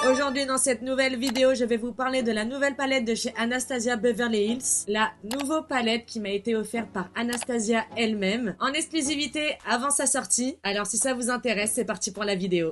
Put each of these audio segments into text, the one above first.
Aujourd'hui dans cette nouvelle vidéo, je vais vous parler de la nouvelle palette de chez Anastasia Beverly Hills. La nouvelle palette qui m'a été offerte par Anastasia elle-même, en exclusivité avant sa sortie. Alors si ça vous intéresse, c'est parti pour la vidéo.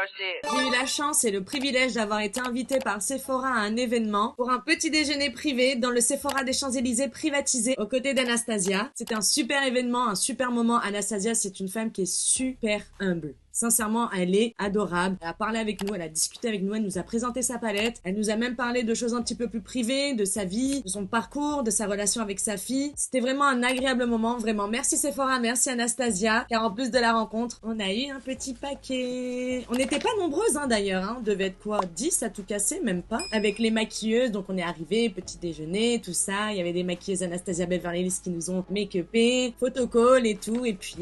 J'ai eu la chance et le privilège d'avoir été invitée par Sephora à un événement pour un petit déjeuner privé dans le Sephora des Champs-Élysées privatisé aux côtés d'Anastasia. C'était un super événement, un super moment. Anastasia, c'est une femme qui est super humble. Sincèrement, elle est adorable. Elle a parlé avec nous, elle a discuté avec nous, elle nous a présenté sa palette. Elle nous a même parlé de choses un petit peu plus privées, de sa vie, de son parcours, de sa relation avec sa fille. C'était vraiment un agréable moment, vraiment. Merci Sephora, merci Anastasia. Car en plus de la rencontre, on a eu un petit paquet. On n'était pas nombreuses d'ailleurs, hein. On devait être quoi, 10 à tout casser, même pas. Avec les maquilleuses, donc on est arrivé, petit déjeuner, tout ça. Il y avait des maquilleuses Anastasia Beverly Hills qui nous ont make-upé, photocall et tout. Et puis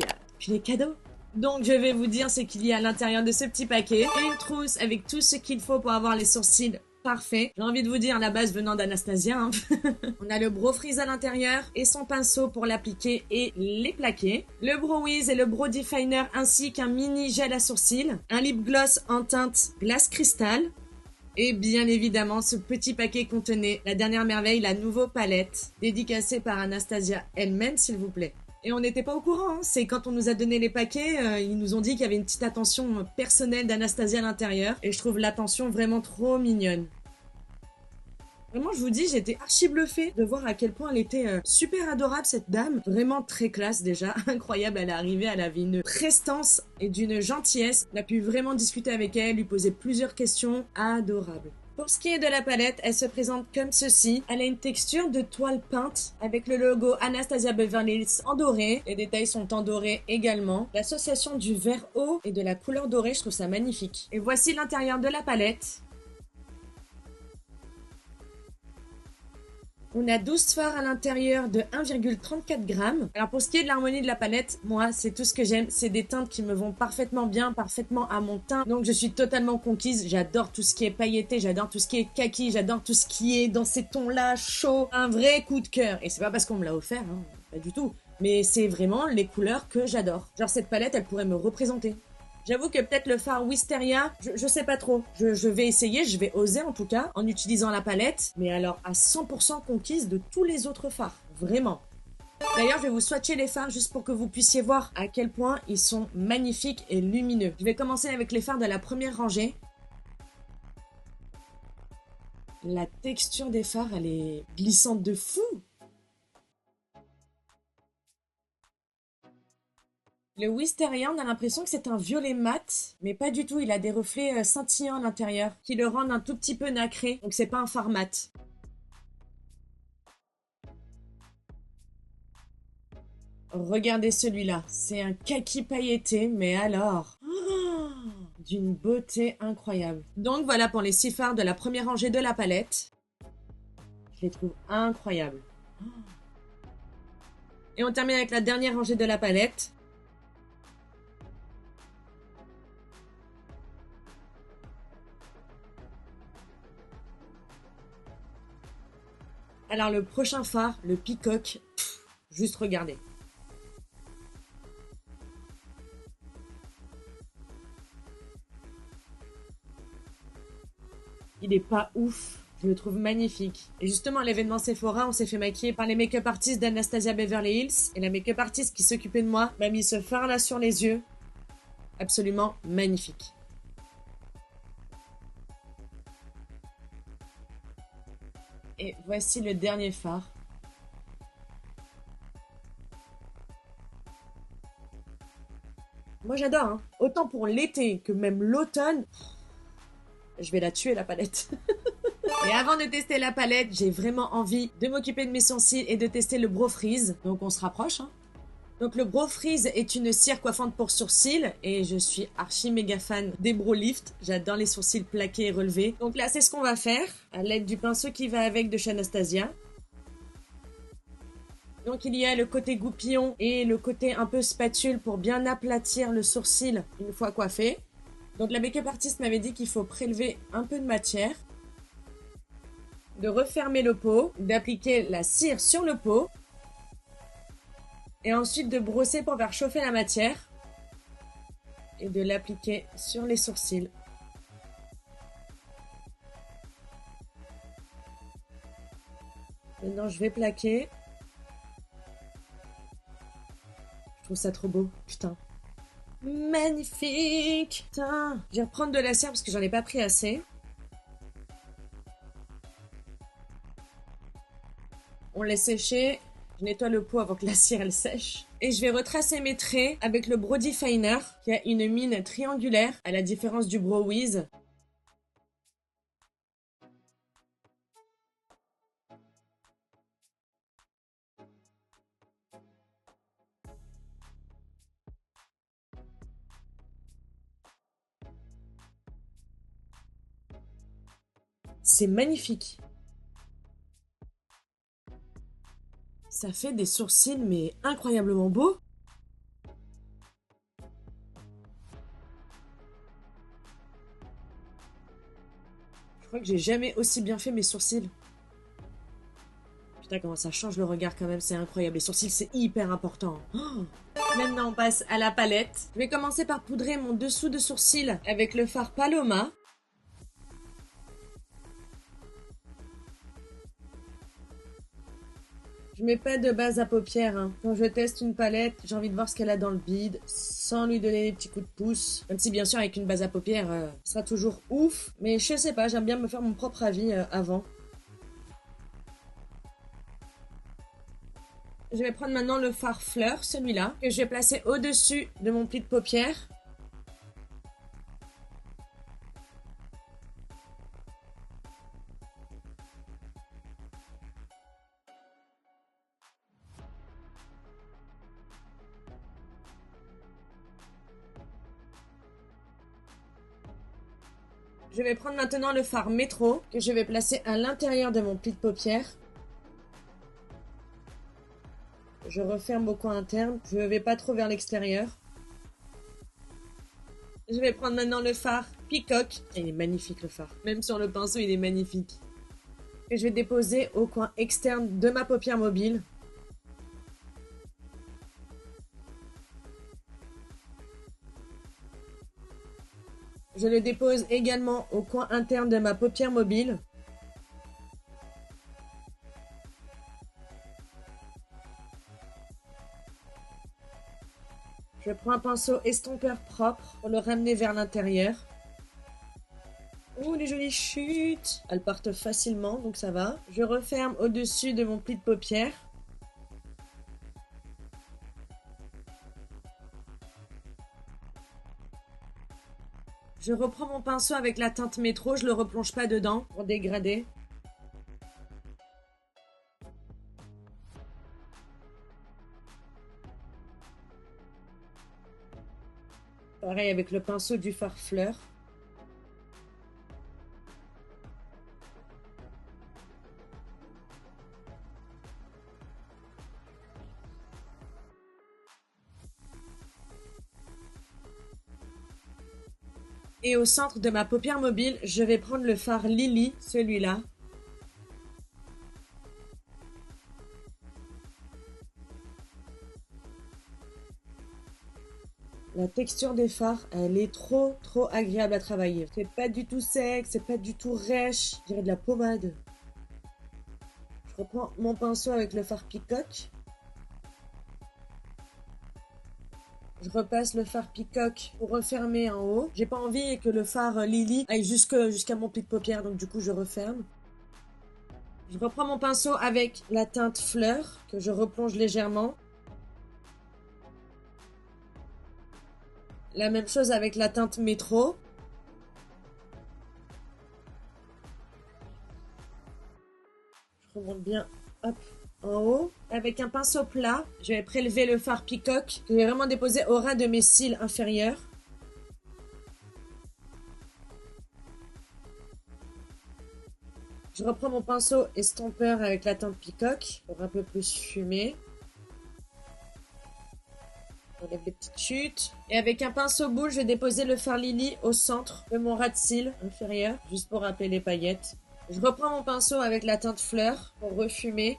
les cadeaux. Donc je vais vous dire ce qu'il y a à l'intérieur de ce petit paquet. Une trousse avec tout ce qu'il faut pour avoir les sourcils parfaits. J'ai envie de vous dire la base venant d'Anastasia. Hein. On a le Brow Freeze à l'intérieur et son pinceau pour l'appliquer et les plaquer. Le Brow Wiz et le Brow Definer ainsi qu'un mini gel à sourcils. Un lip gloss en teinte glace cristal. Et bien évidemment, ce petit paquet contenait la dernière merveille, la nouvelle palette, dédicacée par Anastasia elle-même, s'il vous plaît. Et on n'était pas au courant, hein. C'est quand on nous a donné les paquets, ils nous ont dit qu'il y avait une petite attention personnelle d'Anastasia à l'intérieur. Et je trouve l'attention vraiment trop mignonne. Vraiment, je vous dis, j'étais archi bluffée de voir à quel point elle était super adorable, cette dame. Vraiment très classe déjà, incroyable, elle est arrivée, elle avait une prestance et d'une gentillesse. On a pu vraiment discuter avec elle, lui poser plusieurs questions, adorables. Pour ce qui est de la palette, elle se présente comme ceci. Elle a une texture de toile peinte avec le logo Anastasia Beverly Hills en doré. Les détails sont en doré également. L'association du vert eau et de la couleur dorée, je trouve ça magnifique. Et voici l'intérieur de la palette. On a 12 fards à l'intérieur de 1,34 g. Alors pour ce qui est de l'harmonie de la palette, moi c'est tout ce que j'aime. C'est des teintes qui me vont parfaitement bien, parfaitement à mon teint. Donc je suis totalement conquise. J'adore tout ce qui est pailleté, j'adore tout ce qui est kaki, j'adore tout ce qui est dans ces tons-là chauds. Un vrai coup de cœur. Et c'est pas parce qu'on me l'a offert, hein, pas du tout. Mais c'est vraiment les couleurs que j'adore. Genre cette palette, elle pourrait me représenter. J'avoue que peut-être le fard Wisteria, je sais pas trop. Je vais essayer, je vais oser en tout cas, en utilisant la palette. Mais alors à 100% conquise de tous les autres fards. Vraiment. D'ailleurs, je vais vous swatcher les fards juste pour que vous puissiez voir à quel point ils sont magnifiques et lumineux. Je vais commencer avec les fards de la première rangée. La texture des fards, elle est glissante de fou. Le Wisteria, on a l'impression que c'est un violet mat, mais pas du tout, il a des reflets scintillants à l'intérieur, qui le rendent un tout petit peu nacré, donc c'est pas un fard mat. Regardez celui-là, c'est un kaki pailleté, mais alors... d'une beauté incroyable. Donc voilà pour les 6 fards de la première rangée de la palette. Je les trouve incroyables. Et on termine avec la dernière rangée de la palette. Alors le prochain phare, le Peacock, juste regardez. Il est pas ouf, je le trouve magnifique. Et justement à l'événement Sephora, on s'est fait maquiller par les make-up artistes d'Anastasia Beverly Hills. Et la make-up artiste qui s'occupait de moi m'a mis ce phare là sur les yeux. Absolument magnifique. Et voici le dernier phare. Moi j'adore, hein. Autant pour l'été que même l'automne. Je vais la tuer la palette. Et avant de tester la palette, j'ai vraiment envie de m'occuper de mes sourcils et de tester le Brow Freeze. Donc on se rapproche, hein. Donc le Brow Freeze est une cire coiffante pour sourcils et je suis archi méga fan des Brow Lift. J'adore les sourcils plaqués et relevés. Donc là c'est ce qu'on va faire à l'aide du pinceau qui va avec de chez Anastasia. Donc il y a le côté goupillon et le côté un peu spatule pour bien aplatir le sourcil une fois coiffé. Donc la make-up artiste m'avait dit qu'il faut prélever un peu de matière, de refermer le pot, d'appliquer la cire sur le pot Et ensuite de brosser pour faire chauffer la matière. Et de l'appliquer sur les sourcils. Maintenant, je vais plaquer. Je trouve ça trop beau, putain. Magnifique! Putain! Je vais reprendre de la cire parce que j'en ai pas pris assez. On laisse sécher. Je nettoie le pot avant que la cire elle sèche. Et je vais retracer mes traits avec le Brow Definer qui a une mine triangulaire à la différence du Brow Wiz. C'est magnifique. Ça fait des sourcils mais incroyablement beaux. Je crois que j'ai jamais aussi bien fait mes sourcils. Putain, comment ça change le regard quand même, c'est incroyable. Les sourcils, c'est hyper important. Oh. Maintenant, on passe à la palette. Je vais commencer par poudrer mon dessous de sourcil avec le fard Paloma. Je mets pas de base à paupières. Hein. Quand je teste une palette, j'ai envie de voir ce qu'elle a dans le bide, sans lui donner des petits coups de pouce. Même si bien sûr avec une base à paupières, ce sera toujours ouf. Mais je sais pas, j'aime bien me faire mon propre avis avant. Je vais prendre maintenant le fard fleur, celui-là, que je vais placer au-dessus de mon pli de paupière. Je vais prendre maintenant le fard métro, que je vais placer à l'intérieur de mon pli de paupière. Je referme au coin interne, je ne vais pas trop vers l'extérieur. Je vais prendre maintenant le fard Peacock. Il est magnifique le fard, même sur le pinceau il est magnifique. Que je vais déposer au coin externe de ma paupière mobile. Je le dépose également au coin interne de ma paupière mobile. Je prends un pinceau estompeur propre pour le ramener vers l'intérieur. Ouh, les jolies chutes! Elles partent facilement, donc ça va. Je referme au-dessus de mon pli de paupière. Je reprends mon pinceau avec la teinte métro, je le replonge pas dedans pour dégrader. Pareil avec le pinceau du fard fleur. Et au centre de ma paupière mobile, je vais prendre le fard Lily, celui-là. La texture des fards, elle est trop agréable à travailler. C'est pas du tout sec, c'est pas du tout rêche. Je dirais de la pommade. Je reprends mon pinceau avec le fard Peacock. Je repasse le fard Peacock pour refermer en haut. J'ai pas envie que le fard Lily aille jusqu'à mon pli de paupière, donc du coup je referme. Je reprends mon pinceau avec la teinte fleur que je replonge légèrement. La même chose avec la teinte métro. Je remonte bien, hop, en haut. Avec un pinceau plat, je vais prélever le fard Peacock que je vais vraiment déposer au ras de mes cils inférieurs. Je reprends mon pinceau estompeur avec la teinte Peacock pour un peu plus fumer. J'enlève les petites chutes. Et avec un pinceau boule, je vais déposer le fard Lily au centre de mon ras de cils inférieur, juste pour rappeler les paillettes. Je reprends mon pinceau avec la teinte fleur pour refumer.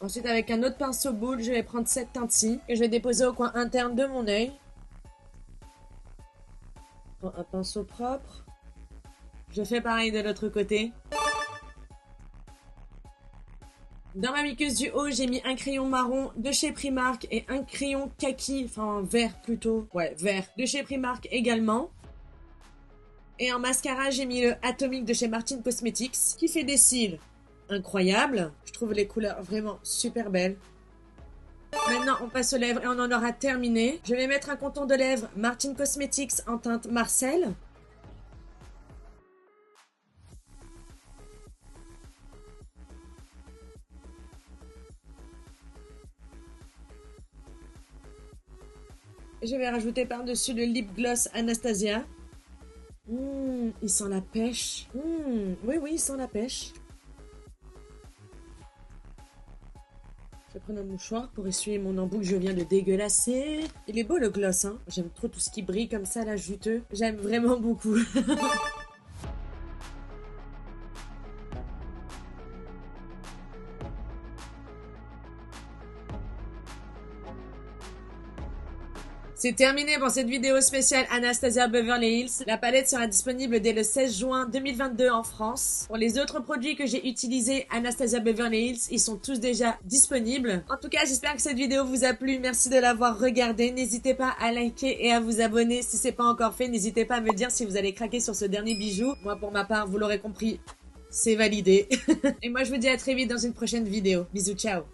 Ensuite, avec un autre pinceau boule, je vais prendre cette teinte-ci que je vais déposer au coin interne de mon œil. Un pinceau propre. Je fais pareil de l'autre côté. Dans ma muqueuse du haut, j'ai mis un crayon marron de chez Primark et un crayon kaki, enfin vert plutôt, ouais vert, de chez Primark également. Et en mascara, j'ai mis le Atomic de chez Martin Cosmetics, qui fait des cils incroyables. Je trouve les couleurs vraiment super belles. Maintenant, on passe aux lèvres et on en aura terminé. Je vais mettre un contour de lèvres Martin Cosmetics en teinte Marcel. Je vais rajouter par-dessus le lip gloss Anastasia. Il sent la pêche. Oui, il sent la pêche. Je vais prendre un mouchoir pour essuyer mon embout que je viens de dégueulasser. Il est beau le gloss, hein. J'aime trop tout ce qui brille comme ça, là, juteux. J'aime vraiment beaucoup. C'est terminé pour cette vidéo spéciale Anastasia Beverly Hills. La palette sera disponible dès le 16 juin 2022 en France. Pour les autres produits que j'ai utilisés Anastasia Beverly Hills, ils sont tous déjà disponibles. En tout cas, j'espère que cette vidéo vous a plu. Merci de l'avoir regardée. N'hésitez pas à liker et à vous abonner si c'est pas encore fait. N'hésitez pas à me dire si vous allez craquer sur ce dernier bijou. Moi, pour ma part, vous l'aurez compris, c'est validé. Et moi, je vous dis à très vite dans une prochaine vidéo. Bisous, ciao.